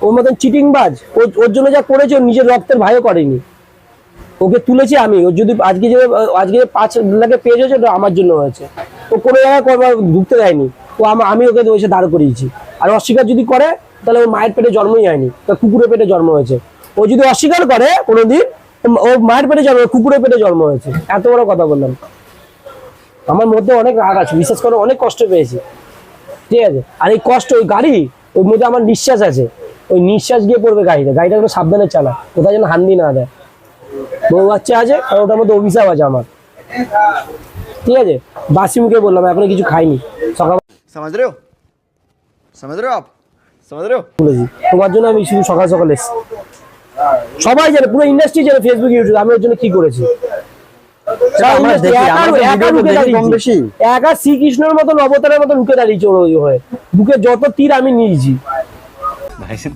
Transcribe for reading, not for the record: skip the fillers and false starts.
ওর মতন চিটিংবাজ, ওর জন্য যা করেছে ওর নিজের রক্তের ভাইও করেনি। ওকে তুলেছি আমি। ওর যদি আজকে 5 লাখে পেজ হয়েছে ওটা আমার জন্য হয়েছে। ও কোনো জায়গায় ঢুকতে দেয়নি। আমি ওকে এসে দাঁড় করিয়েছি। আর অস্বীকার যদি করে তাহলে ওর মায়ের পেটে জন্মই হয়নি, কুকুরের পেটে জন্ম হয়েছে। ও যদি অস্বীকার করে কোনোদিন, ওর মায়ের পেটে জন্ম, কুকুরের পেটে জন্ম হয়েছে। এত বড় কথা বললাম। আমার মধ্যে অনেক রাগ আছে, বিশেষ করে অনেক কষ্ট পেয়েছি, ঠিক আছে। আর এই কষ্ট, ওই গাড়ি, ওর মধ্যে আমার নিঃশ্বাস আছে, ওই নিঃশ্বাস গিয়ে পড়বে গাড়িটা একটু সাবধানে চালা, কোথায় যেন হান্দি না দেয়। বউ বাচ্চা আছে আর ওটার মধ্যে অভিশাপ আছে আমার, ঠিক আছে। বাসি মুখে বললাম, এখনো কিছু খাইনি, সকাল समझ रहे हो आप समझ रहे हो। বলেছি তোমার জন্য আমি শুধু সকাল সকাল এসেছি। সবাই জানে, পুরো ইন্ডাস্ট্রি জানে, ফেসবুক ইউটিউব, আমি ওর জন্য কি করেছি। একা শ্রীকৃষ্ণের মতন অবতারের মতন রুখে দাঁড়িয়েছে ওর হয়ে, বুকে যত তীর আমি নিয়েছি।